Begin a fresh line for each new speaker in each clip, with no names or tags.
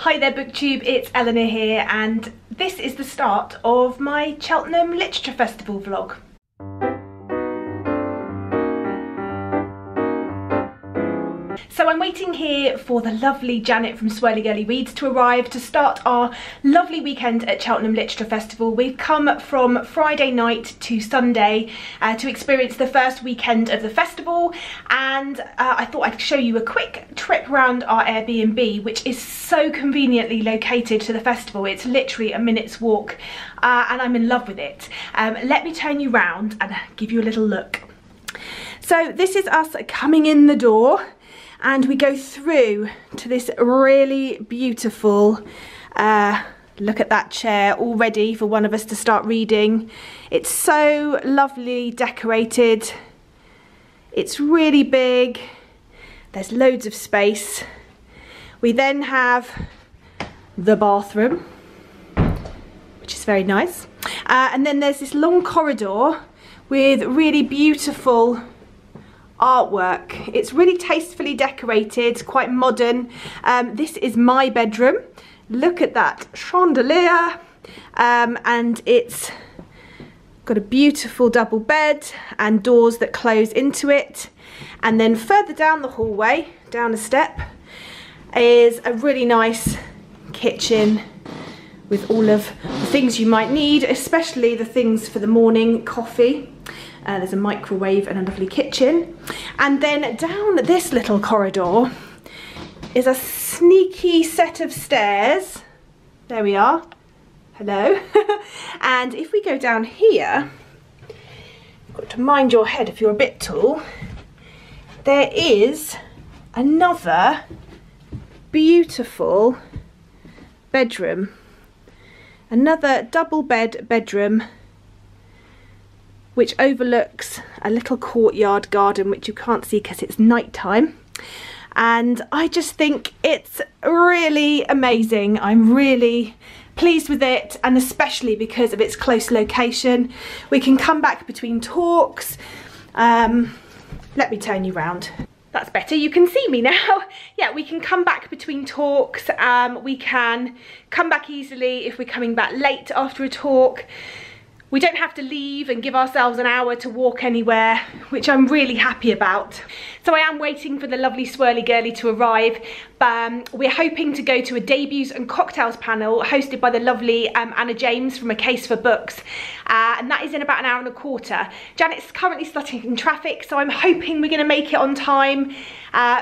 Hi there BookTube, it's Eleanor here and this is the start of my Cheltenham Literature Festival vlog. So I'm waiting here for the lovely Janet from Swirly Girly Reads to arrive to start our lovely weekend at Cheltenham Literature Festival. We've come from Friday night to Sunday to experience the first weekend of the festival, and I thought I'd show you a quick trip around our Airbnb, which is so conveniently located to the festival. It's literally a minute's walk and I'm in love with it. Let me turn you round and give you a little look. So this is us coming in the door. And we go through to this really beautiful, look at that chair, all ready for one of us to start reading. It's so lovely decorated. It's really big. There's loads of space. We then have the bathroom, which is very nice. And then there's this long corridor with really beautiful artwork. It's really tastefully decorated, quite modern. This is my bedroom. Look at that chandelier, and it's got a beautiful double bed and doors that close into it. And then further down the hallway, down a step, is a really nice kitchen with all of the things you might need, especially the things for the morning coffee. There's a microwave and a lovely kitchen. And then down this little corridor is a sneaky set of stairs. There we are. Hello. And if we go down here, you've got to mind your head if you're a bit tall. There is another beautiful bedroom. Another double bedroom, which overlooks a little courtyard garden, which you can't see because it's night time. And I just think it's really amazing. I'm really pleased with it, and especially because of its close location. We can come back between talks. Let me turn you round. That's better, you can see me now. Yeah, we can come back between talks. We can come back easily if we're coming back late after a talk. We don't have to leave and give ourselves an hour to walk anywhere, which I'm really happy about. So I am waiting for the lovely Swirly Girly to arrive. We're hoping to go to a debuts and cocktails panel hosted by the lovely Anna James from A Case for Books. And that is in about an hour and a quarter. Janet's currently stuck in traffic, so I'm hoping we're gonna make it on time,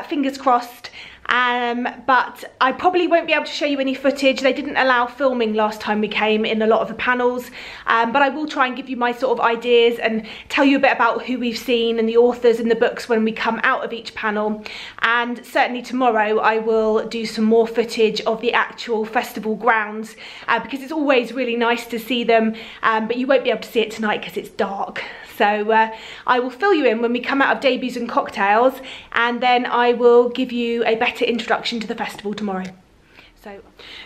fingers crossed. But I probably won't be able to show you any footage. They didn't allow filming last time we came in a lot of the panels, but I will try and give you my sort of ideas and tell you a bit about who we've seen and the authors and the books when we come out of each panel. And certainly tomorrow I will do some more footage of the actual festival grounds, because it's always really nice to see them, but you won't be able to see it tonight because it's dark. So I will fill you in when we come out of debuts and cocktails, and then I will give you a better introduction to the festival tomorrow. So,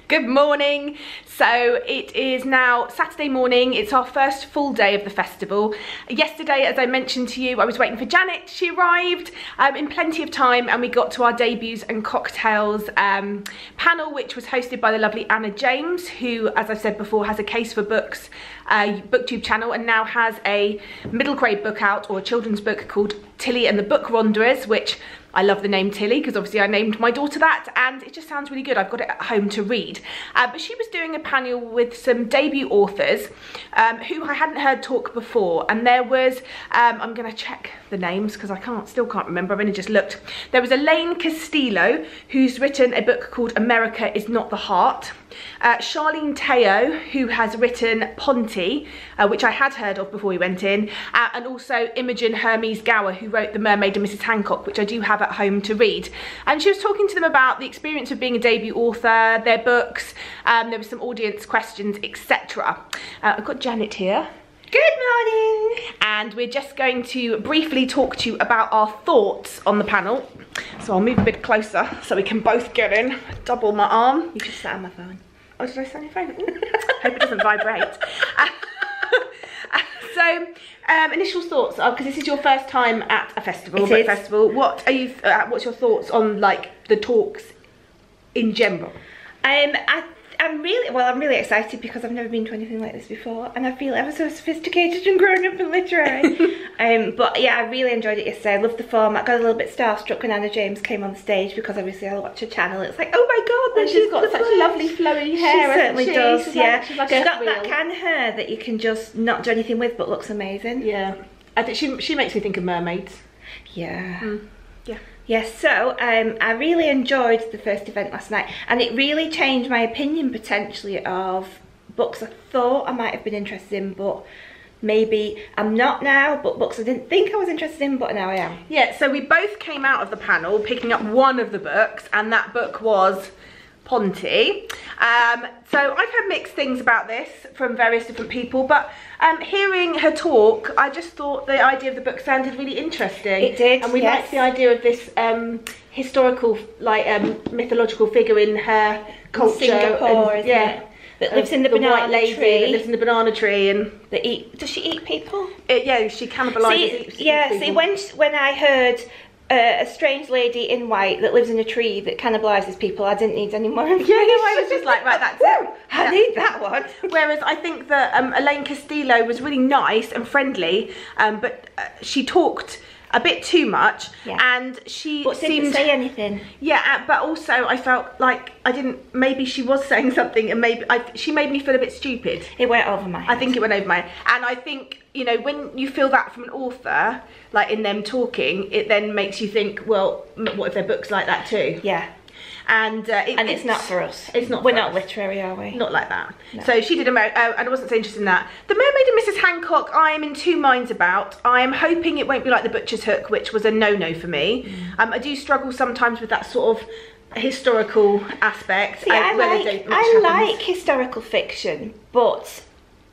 good morning. So it is now Saturday morning. It's our first full day of the festival. Yesterday, as I mentioned to you, I was waiting for Janet. She arrived in plenty of time, and we got to our debuts and cocktails panel, which was hosted by the lovely Anna James, who, as I've said before, has A Case for Books BookTube channel, and now has a middle grade book out, or a children's book, called Tilly and the Book Wanderers, which I love the name Tilly because obviously I named my daughter that, and it just sounds really good. I've got it at home to read. But she was doing a panel with some debut authors who I hadn't heard talk before, and there was, I'm going to check the names because I still can't remember, I've only just looked. There was Elaine Castillo, who's written a book called America Is Not the Heart. Charlene Teo, who has written Ponty, which I had heard of before we went in, and also Imogen Hermes Gower, who wrote The Mermaid and Mrs. Hancock, which I do have at home to read. And she was talking to them about the experience of being a debut author, their books, there were some audience questions, etc. I've got Janet here. Good morning! And we're just going to briefly talk to you about our thoughts on the panel. So I'll move a bit closer so we can both get in. Double my arm. You just sat on my phone. Oh, did I sit on your phone? Hope it doesn't vibrate. So, initial thoughts, because this is your first time at a festival, book festival. What are you? What's your thoughts on like the talks in general?
I'm really excited because I've never been to anything like this before, and I feel ever so sophisticated and grown up and literary. But yeah, I really enjoyed it yesterday. I loved the format. Got a little bit starstruck when Anna James came on the stage because obviously I watch her channel. It's like, oh my god,
and she's got such lovely flowy hair.
She certainly does.
She's
yeah,
she's got
that kind of hair that you can just not do anything with, but looks amazing.
Yeah, I think she makes me think of mermaids.
Yeah.
Yeah.
Yes, so I really enjoyed the first event last night, and it really changed my opinion potentially of books I thought I might have been interested in, but maybe I'm not now, but books I didn't think I was interested in, but now I am.
Yeah, so we both came out of the panel picking up one of the books, and that book was Ponty. So I've heard mixed things about this from various different people, but hearing her talk, I just thought the idea of the book sounded really interesting.
It did,
and we liked the idea of this historical, like mythological figure in her culture.
Singapore, isn't it? That lives in the banana
white lady
tree.
that lives in the banana tree and
that does she eat people?
Yeah, she cannibalises.
See, when I heard a strange lady in white that lives in a tree that cannibalises people, I didn't need any more information.
Yeah, no, I was just like, right, that's it.
I need that one.
Whereas I think that Elaine Castillo was really nice and friendly, but she talked a bit too much, and she
didn't say anything.
Yeah, but also I felt like maybe she was saying something, and maybe she made me feel a bit stupid.
It went over my head.
I think it went over my head, and I think, you know, when you feel that from an author, like in them talking, it then makes you think, well, what if their book's like that too?
Yeah.
And
it's not for us.
It's not.
We're not literary, are we?
Not like that.
No.
So she did and I wasn't so interested in that. The Mermaid and Mrs. Hancock, I am in two minds about. I am hoping it won't be like The Butcher's Hook, which was a no-no for me. I do struggle sometimes with that sort of historical aspect.
See, I like historical fiction, but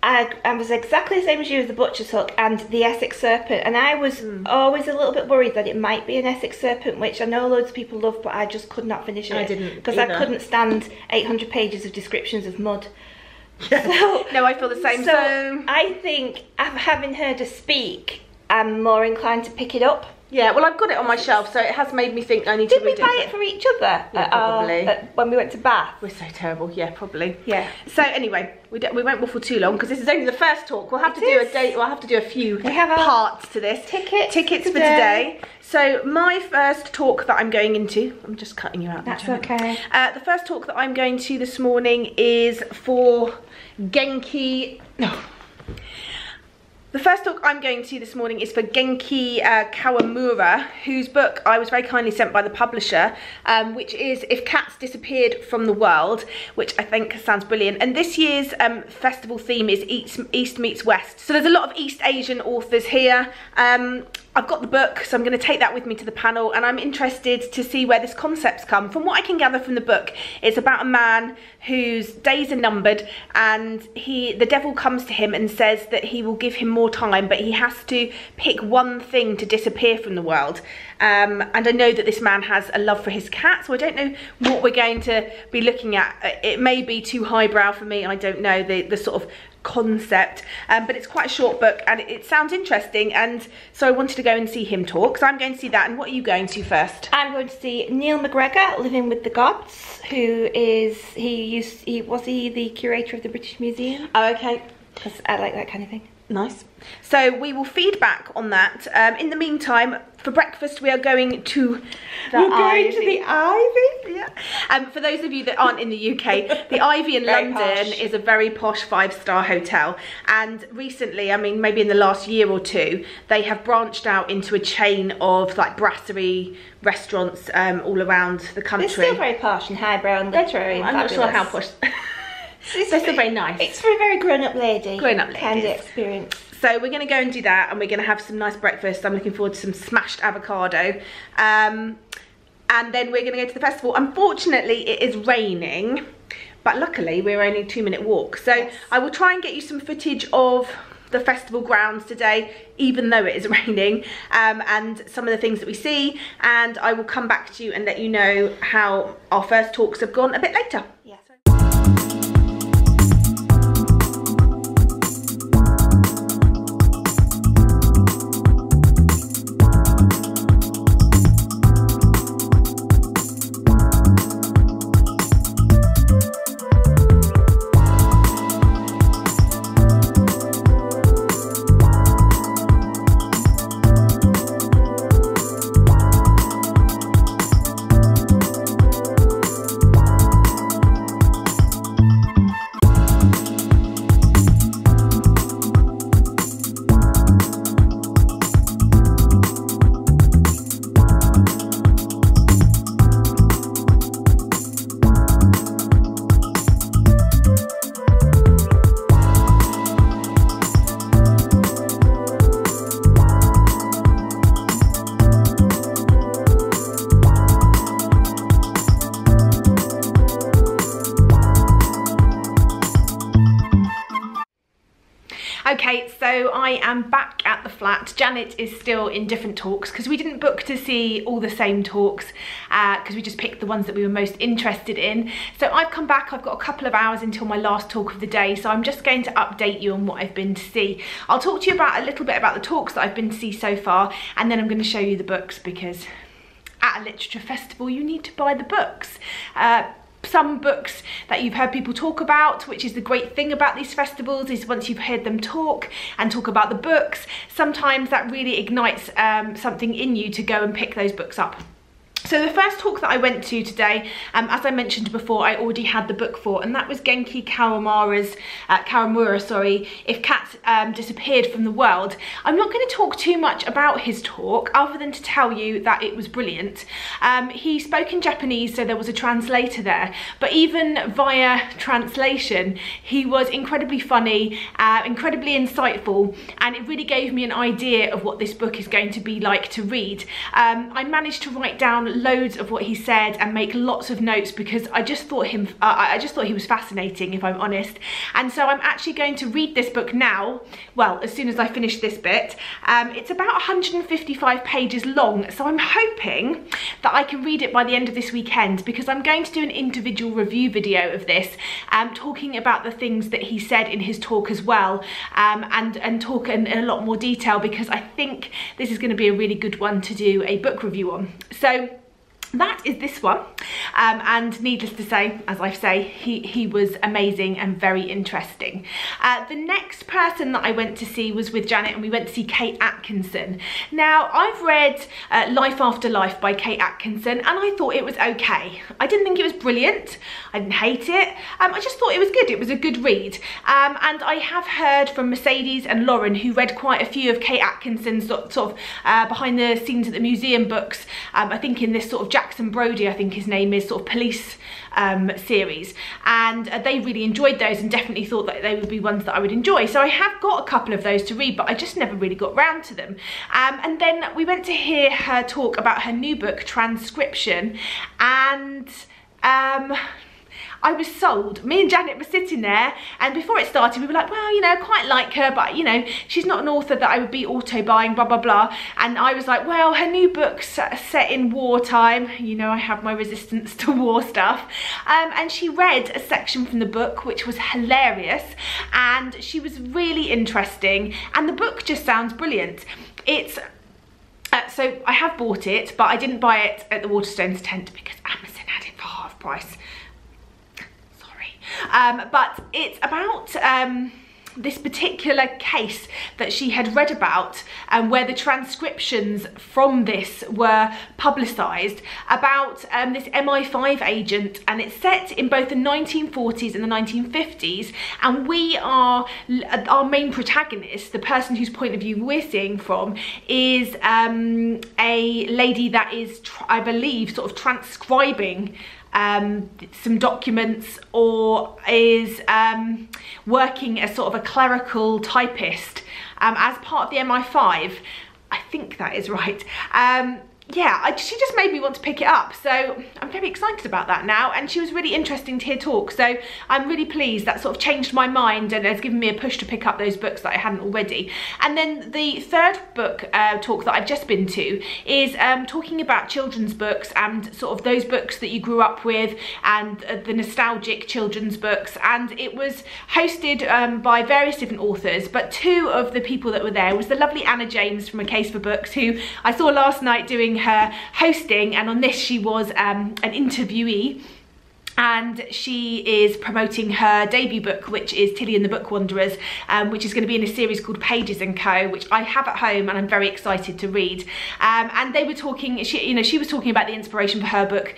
I was exactly the same as you with The Butcher's Hook and The Essex Serpent, and I was always a little bit worried that it might be an Essex Serpent, which I know loads of people love, but I just could not finish it.
I didn't,
because I couldn't stand 800 pages of descriptions of mud.
Yeah. So, no, I feel the same.
So I think, having heard her speak, I'm more inclined to pick it up.
Yeah, well, I've got it on my shelf, so it has made me think I need to read it.
Did we buy it for each other?
Yeah, probably.
When we went to Bath?
We're so terrible. Yeah, probably.
Yeah.
So anyway, we won't waffle too long because this is only the first talk. We'll have to do a date. We'll have to do a few parts to this. Tickets for today. So my first talk that I'm going into, I'm just cutting you out.
That's okay.
The first talk that I'm going to this morning is for Genki. No. The first talk I'm going to this morning is for Genki Kawamura, whose book I was very kindly sent by the publisher, which is If Cats Disappeared from the World, which I think sounds brilliant. And this year's festival theme is East meets West. So there's a lot of East Asian authors here. I've got the book, so I'm going to take that with me to the panel, and I'm interested to see where this concept's come. From what I can gather from the book, it's about a man whose days are numbered, and the devil comes to him and says that he will give him more time, but he has to pick one thing to disappear from the world. And I know that this man has a love for his cat, so I don't know what we're going to be looking at. It may be too highbrow for me, I don't know, the sort of concept, but it's quite a short book and it sounds interesting, and so I wanted to go and see him talk. So I'm going to see that. And what are you going to first? I'm going to see Neil McGregor, Living with the Gods, who is was he the curator of the British Museum? Oh, okay,
because I like that kind of thing.
Nice. So we will feedback on that. In the meantime, for breakfast we are going to the Ivy. Yeah. For those of you that aren't in the UK, the Ivy in London is a very posh 5-star hotel. And recently, I mean maybe in the last year or two, they have branched out into a chain of like brasserie restaurants all around the country.
It's still very posh and highbrow and literary.
I'm not sure how posh. They're still very nice.
It's for a very grown-up lady.
Grown-up ladies.
Kind of experience.
So we're going to go and do that, and we're going to have some nice breakfast. I'm looking forward to some smashed avocado. And then we're going to go to the festival. Unfortunately, it is raining, but luckily we're only a 2-minute walk. So yes. I will try and get you some footage of the festival grounds today, even though it is raining, and some of the things that we see. And I will come back to you and let you know how our first talks have gone a bit later.
Yes.
Okay, so I am back at the flat. Janet is still in different talks because we didn't book to see all the same talks because we just picked the ones that we were most interested in. So I've come back, I've got a couple of hours until my last talk of the day, so I'm just going to update you on what I've been to see. I'll talk to you about a little bit about the talks that I've been to see so far, and then I'm going to show you the books because at a literature festival you need to buy the books. Some books that you've heard people talk about, which is the great thing about these festivals, is once you've heard them talk about the books, sometimes that really ignites something in you to go and pick those books up. So the first talk that I went to today, as I mentioned before, I already had the book for, and that was Genki Kawamura's, If Cats Disappeared from the World. I'm not going to talk too much about his talk, other than to tell you that it was brilliant. He spoke in Japanese, so there was a translator there, but even via translation, he was incredibly funny, incredibly insightful, and it really gave me an idea of what this book is going to be like to read. I managed to write down loads of what he said and make lots of notes because I just thought he was fascinating, if I'm honest. And so I'm actually going to read this book now, well, as soon as I finish this bit. It's about 155 pages long, so I'm hoping that I can read it by the end of this weekend, because I'm going to do an individual review video of this, talking about the things that he said in his talk as well, and talk in a lot more detail, because I think this is going to be a really good one to do a book review on. So that is this one, and needless to say, as I say, he was amazing and very interesting. The next person that I went to see was with Janet, and we went to see Kate Atkinson. Now, I've read Life After Life by Kate Atkinson, and I thought it was okay. I didn't think it was brilliant, I didn't hate it, I just thought it was good. It was a good read, and I have heard from Mercedes and Lauren, who read quite a few of Kate Atkinson's sort of behind the scenes at the museum books, I think in this sort of Jackson Brodie, I think his name is, sort of police series, and they really enjoyed those and definitely thought that they would be ones that I would enjoy. So I have got a couple of those to read, but I just never really got round to them. And then we went to hear her talk about her new book, Transcription, and I was sold. Me and Janet were sitting there, and before it started we were like, well, you know, I quite like her, but you know, she's not an author that I would be auto buying, blah blah blah. And I was like, well, her new book's set in wartime, you know, I have my resistance to war stuff. And she read a section from the book which was hilarious, and she was really interesting, and the book just sounds brilliant. It's so I have bought it, but I didn't buy it at the Waterstones tent because Amazon had it for half price. But it's about this particular case that she had read about, and where the transcriptions from this were publicised about this MI5 agent, and it's set in both the 1940s and the 1950s, and our main protagonist, the person whose point of view we're seeing from, is a lady that is, I believe, sort of transcribing some documents, or is working as sort of a clerical typist as part of the MI5. I think that is right. Yeah, she just made me want to pick it up, so I'm very excited about that now, and she was really interesting to hear talk, so I'm really pleased. That sort of changed my mind and has given me a push to pick up those books that I hadn't already. And then the third book talk that I've just been to is talking about children's books, and sort of those books that you grew up with, and the nostalgic children's books, and it was hosted by various different authors, but two of the people that were there was the lovely Anna James from A Case for Books, who I saw last night doing her hosting, and on this she was an interviewee, and she is promoting her debut book, which is Tilly and the Book Wanderers, which is going to be in a series called Pages & Co, which I have at home and I'm very excited to read. And they were talking, she was talking about the inspiration for her book.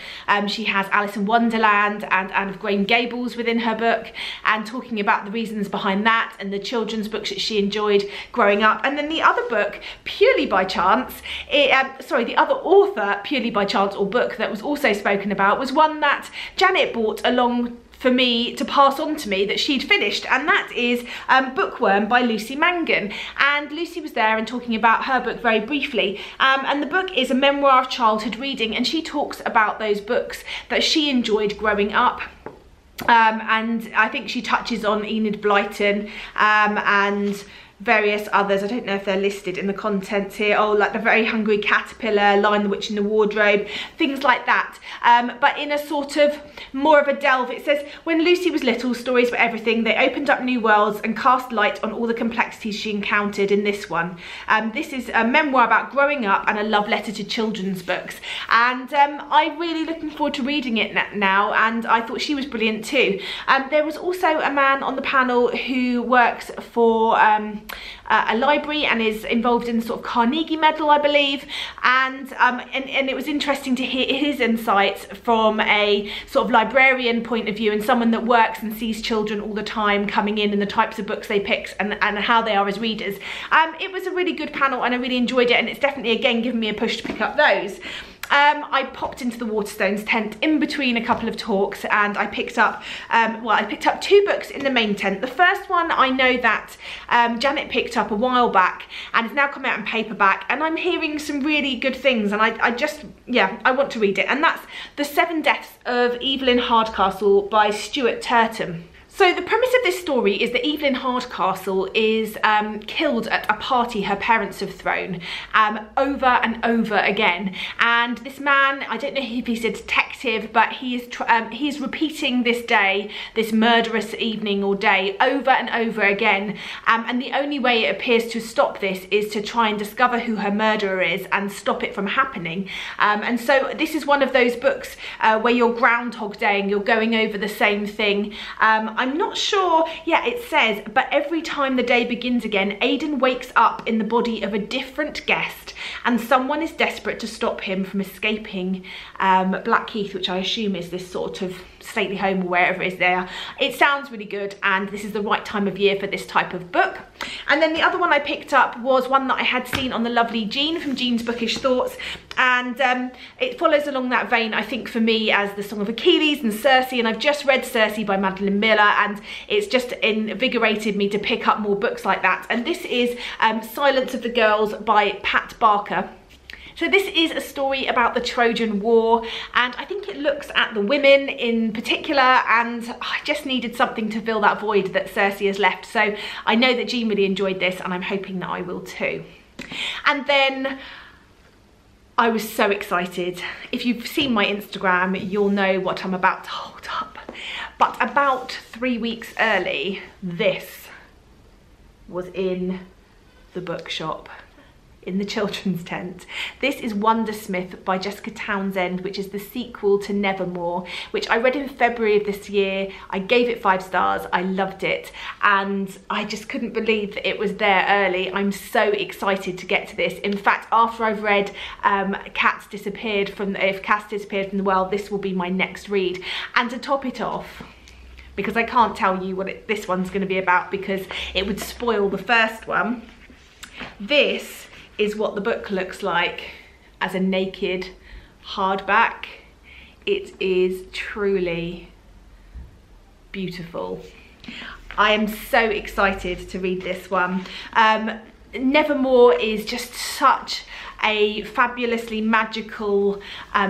She has Alice in Wonderland and Anne of Green Gables within her book, and talking about the reasons behind that and the children's books that she enjoyed growing up. And then the other book, purely by chance, the other author, purely by chance, or book that was also spoken about, was one that Janet bought along for me to pass on to me that she'd finished, and that is Bookworm by Lucy Mangan. And Lucy was there and talking about her book very briefly, and the book is a memoir of childhood reading, and she talks about those books that she enjoyed growing up. And I think she touches on Enid Blyton and various others. I don't know if they're listed in the contents here. Oh, like The Very Hungry Caterpillar, Lion, the Witch in the Wardrobe, things like that. But in a sort of more of a delve, it says, when Lucy was little, stories were everything. They opened up new worlds and cast light on all the complexities she encountered in this one. This is a memoir about growing up and a love letter to children's books. And I'm really looking forward to reading it now, and I thought she was brilliant too. There was also a man on the panel who works for a library and is involved in the sort of Carnegie Medal, I believe, and it was interesting to hear his insights from a sort of librarian point of view, and someone that works and sees children all the time coming in and the types of books they pick and how they are as readers. It was a really good panel and I really enjoyed it, and it's definitely again given me a push to pick up those. I popped into the Waterstones tent in between a couple of talks, and I picked up, I picked up 2 books in the main tent. The first one I know that Janet picked up a while back and it's now come out in paperback, and I'm hearing some really good things, and I just, yeah, I want to read it. And that's The 7 Deaths of Evelyn Hardcastle by Stuart Turton. So the premise of this story is that Evelyn Hardcastle is killed at a party her parents have thrown over and over again. And this man, I don't know if he's a detective, but he is repeating this day, this murderous evening or day, over and over again. And the only way it appears to stop this is to try and discover who her murderer is and stop it from happening. And so this is one of those books where you're Groundhog Daying, you're going over the same thing. I'm not sure, yeah, it says, but every time the day begins again, Aidan wakes up in the body of a different guest, and someone is desperate to stop him from escaping Blackheath, which I assume is this sort of stately home or wherever it is there. It sounds really good, and this is the right time of year for this type of book. And then the other one I picked up was one that I had seen on the lovely Jean from Jean's Bookish Thoughts, and it follows along that vein, I think, for me, as The Song of Achilles and Circe, and I've just read Circe by Madeline Miller, and it's just invigorated me to pick up more books like that. And this is Silence of the Girls by Pat Barker. So this is a story about the Trojan War, and I think it looks at the women in particular, and I just needed something to fill that void that Circe has left. So I know that Jean really enjoyed this, and I'm hoping that I will too. And then I was so excited. If you've seen my Instagram, you'll know what I'm about to hold up. But about 3 weeks early, this was in the bookshop, in the children's tent. This is Wondersmith by Jessica Townsend, which is the sequel to Nevermore, which I read in February of this year. I gave it 5 stars, I loved it, and I just couldn't believe that it was there early. I'm so excited to get to this. In fact, after I've read If Cats Disappeared from the World, this will be my next read. And to top it off, because I can't tell you what this one's going to be about because it would spoil the first one, this is what the book looks like as a naked hardback. It is truly beautiful. I am so excited to read this one. Nevermore is just such a fabulously magical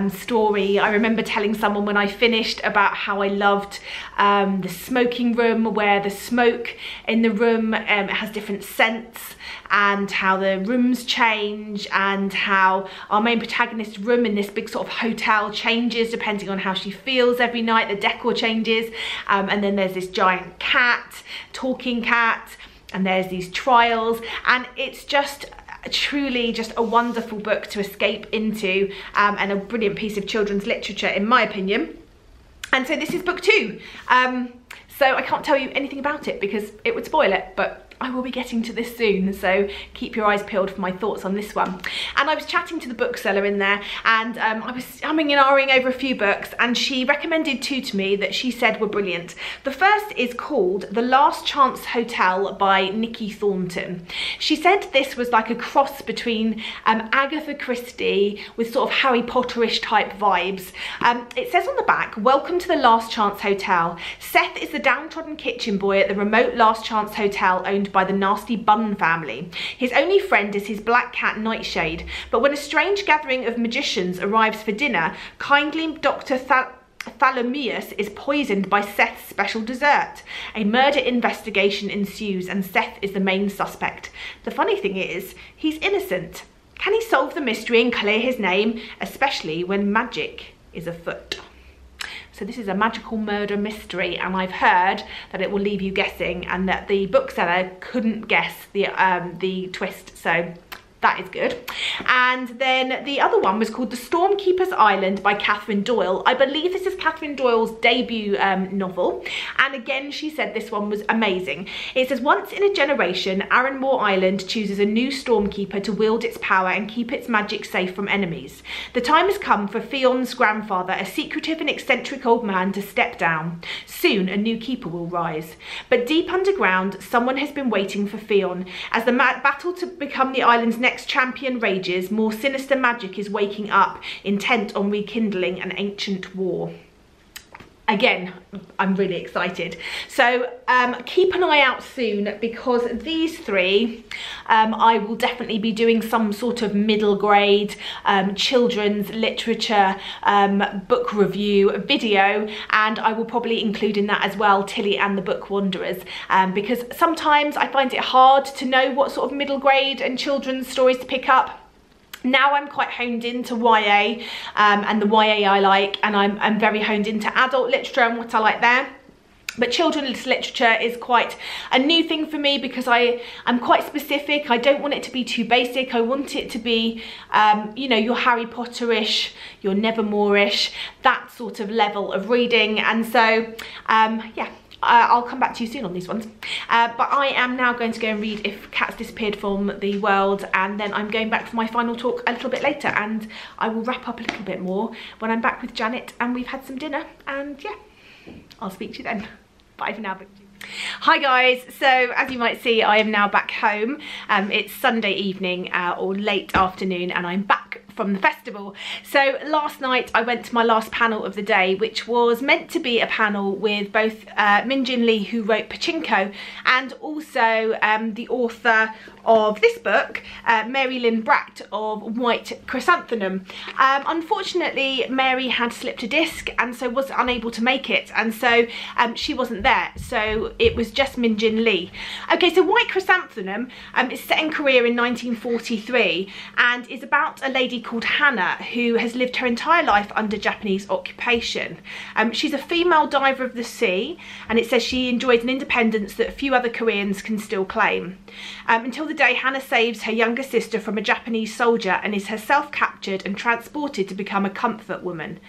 story. I remember telling someone when I finished about how I loved the smoking room, where the smoke in the room has different scents, and how the rooms change, and how our main protagonist's room in this big sort of hotel changes depending on how she feels every night. The decor changes, and then there's this giant cat, talking cat, and there's these trials, and it's just truly just a wonderful book to escape into, and a brilliant piece of children's literature in my opinion. And so this is book 2. So I can't tell you anything about it because it would spoil it, but I will be getting to this soon, so keep your eyes peeled for my thoughts on this one. And I was chatting to the bookseller in there, and I was umming and ahhing over a few books, and she recommended 2 to me that she said were brilliant. The first is called The Last Chance Hotel by Nikki Thornton. She said this was like a cross between Agatha Christie with sort of Harry Potterish type vibes. It says on the back, "Welcome to the Last Chance Hotel. Seth is the downtrodden kitchen boy at the remote Last Chance Hotel owned by the nasty Bunn family. His only friend is his black cat Nightshade, but when a strange gathering of magicians arrives for dinner, kindly Dr. Thalameus is poisoned by Seth's special dessert. A murder investigation ensues and Seth is the main suspect. The funny thing is, he's innocent. Can he solve the mystery and clear his name, especially when magic is afoot? So this is a magical murder mystery, and I've heard that it will leave you guessing and that the bookseller couldn't guess the twist, so that is good. And then the other one was called The Stormkeeper's Island by Catherine Doyle. I believe this is Catherine Doyle's debut novel. And again, she said this one was amazing. It says, once in a generation, Arranmore Island chooses a new stormkeeper to wield its power and keep its magic safe from enemies. The time has come for Fion's grandfather, a secretive and eccentric old man, to step down. Soon, a new keeper will rise. But deep underground, someone has been waiting for Fion. As the battle to become the island's next champion rages, more sinister magic is waking up, intent on rekindling an ancient war. Again, I'm really excited. So keep an eye out soon, because these three I will definitely be doing some sort of middle grade children's literature book review video, and I will probably include in that as well Tilly and the Book Wanderers, because sometimes I find it hard to know what sort of middle grade and children's stories to pick up. Now I'm quite honed into YA and the YA I like, and I'm very honed into adult literature and what I like there. But children's literature is quite a new thing for me, because I'm quite specific. I don't want it to be too basic. I want it to be, you know, your Harry Potter-ish, your Nevermore-ish, that sort of level of reading. And so, yeah. I'll come back to you soon on these ones, but I am now going to go and read If Cats Disappeared from the World, and then I'm going back for my final talk a little bit later, and I will wrap up a little bit more when I'm back with Janet and we've had some dinner, and yeah, I'll speak to you then. Bye for now. Hi guys, so as you might see, I am now back home. It's Sunday evening or late afternoon, and I'm back from the festival. So last night I went to my last panel of the day, which was meant to be a panel with both Min Jin Lee, who wrote Pachinko, and also the author of this book, Mary Lynn Bratt of White Chrysanthemum. Unfortunately, Mary had slipped a disc and so was unable to make it, and so she wasn't there, so it was just Min Jin Lee. Okay, so White Chrysanthemum is set in Korea in 1943 and is about a lady called Hannah who has lived her entire life under Japanese occupation. She's a female diver of the sea, and it says she enjoys an independence that few other Koreans can still claim. Until the day Hannah saves her younger sister from a Japanese soldier and is herself captured and transported to become a comfort woman.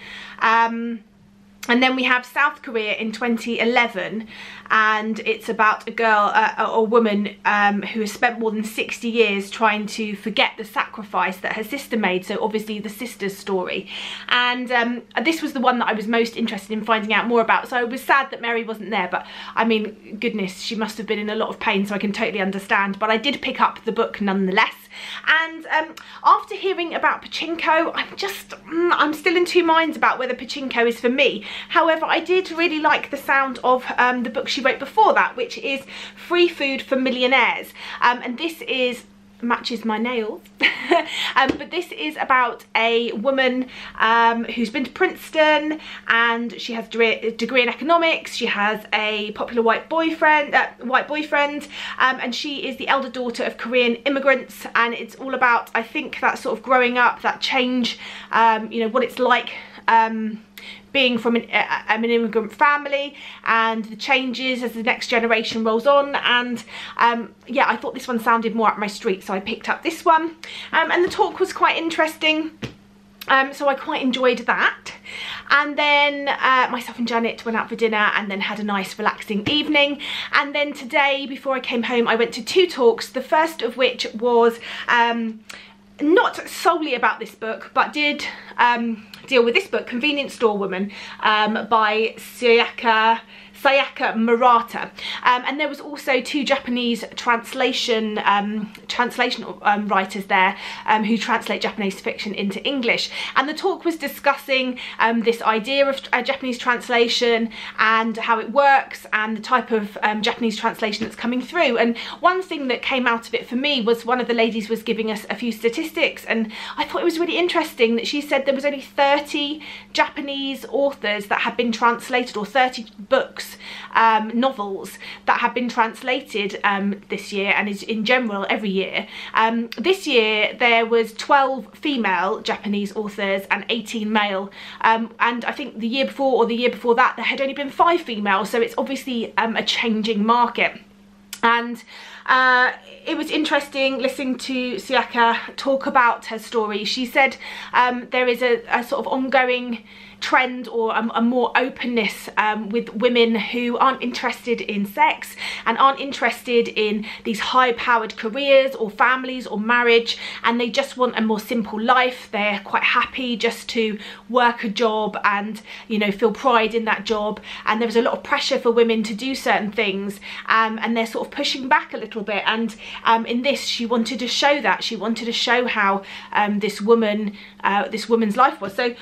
And then we have South Korea in 2011, and it's about a girl, a woman who has spent more than 60 years trying to forget the sacrifice that her sister made, so obviously the sister's story. And this was the one that I was most interested in finding out more about, so I was sad that Mary wasn't there, but I mean, goodness, she must have been in a lot of pain, so I can totally understand. But I did pick up the book nonetheless. And after hearing about Pachinko, I'm still in two minds about whether Pachinko is for me. However, I did really like the sound of the book she wrote before that, which is Free Food for Millionaires. And this matches my nails. But this is about a woman who's been to Princeton, and she has a degree in economics. She has a popular white boyfriend, and she is the elder daughter of Korean immigrants, and it's all about, I think, that sort of growing up, that change, you know, what it's like being from an immigrant family, and the changes as the next generation rolls on. And yeah, I thought this one sounded more up my street, so I picked up this one, and the talk was quite interesting, so I quite enjoyed that. And then myself and Janet went out for dinner and then had a nice relaxing evening. And then today, before I came home, I went to two talks, the first of which was not solely about this book, but did deal with this book, Convenience Store Woman, by Sayaka Sayaka Murata, and there was also 2 Japanese translation writers there who translate Japanese fiction into English, and the talk was discussing this idea of Japanese translation and how it works and the type of Japanese translation that's coming through. And one thing that came out of it for me was one of the ladies was giving us a few statistics, and I thought it was really interesting that she said there was only 30 Japanese authors that had been translated, or 30 books, novels that have been translated this year, and is in general every year. This year there was 12 female Japanese authors and 18 male, and I think the year before or the year before that there had only been 5 female, so it's obviously a changing market. And it was interesting listening to Sayaka talk about her story. She said there is a sort of ongoing trend, or a more openness with women who aren't interested in sex and aren't interested in these high-powered careers or families or marriage, and they just want a more simple life. They're quite happy just to work a job and, you know, feel pride in that job, and there was a lot of pressure for women to do certain things, and they're sort of pushing back a little bit. And in this, she wanted to show that. She wanted to show how this woman's life was. So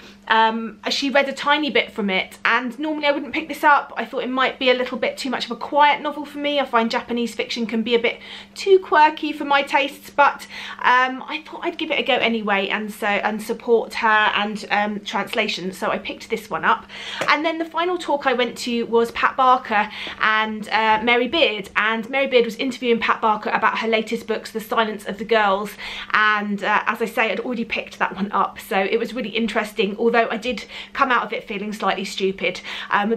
she read a tiny bit from it, and normally I wouldn't pick this up. I thought it might be a little bit too much of a quiet novel for me. I find Japanese fiction can be a bit too quirky for my tastes, but I thought I'd give it a go anyway, and support her and translation, so I picked this one up. And then the final talk I went to was Pat Barker and Mary Beard, and Mary Beard was interviewing Pat Barker about her latest books, The Silence of the Girls, and as I say, I'd already picked that one up, so it was really interesting, although I did come out of it feeling slightly stupid.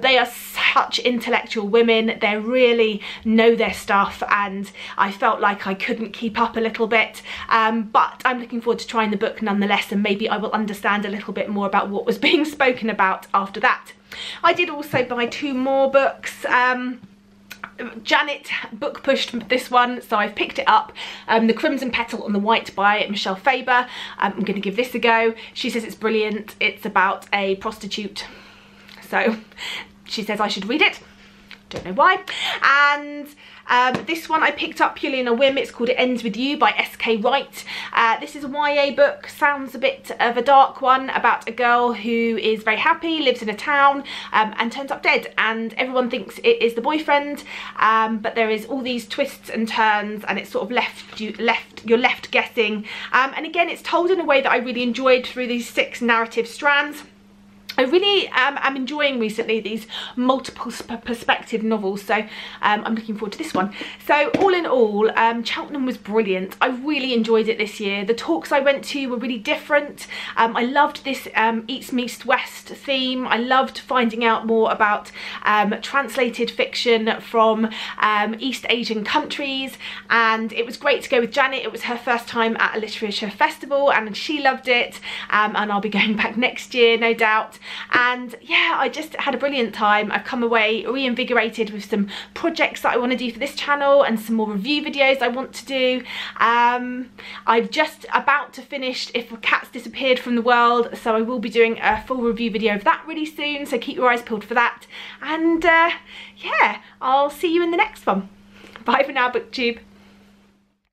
They are such intellectual women, they really know their stuff, and I felt like I couldn't keep up a little bit, but I'm looking forward to trying the book nonetheless, and maybe I will understand a little bit more about what was being spoken about after that. I did also buy 2 more books. Janet book pushed this one, so I've picked it up. The Crimson Petal and the White by Michelle Faber. I'm going to give this a go. She says it's brilliant. It's about a prostitute, so she says I should read it. Don't know why. And this one I picked up purely on a whim. It's called It Ends With You by S.K. Wright. This is a YA book, sounds a bit of a dark one, about a girl who is very happy, lives in a town, and turns up dead, and everyone thinks it is the boyfriend, but there is all these twists and turns, and it's sort of you're left guessing. And again, it's told in a way that I really enjoyed through these 6 narrative strands. I really am enjoying recently these multiple perspective novels, so I'm looking forward to this one. So all in all, Cheltenham was brilliant. I really enjoyed it this year. The talks I went to were really different. I loved this East Meets West theme. I loved finding out more about translated fiction from East Asian countries, and it was great to go with Janet. It was her first time at a literature festival, and she loved it, and I'll be going back next year, no doubt. And yeah, I just had a brilliant time. I've come away reinvigorated with some projects that I want to do for this channel, and some more review videos I want to do. I'm just about to finish If Cats Disappeared from the World, so I will be doing a full review video of that really soon, so keep your eyes peeled for that. And yeah, I'll see you in the next one. Bye for now, BookTube.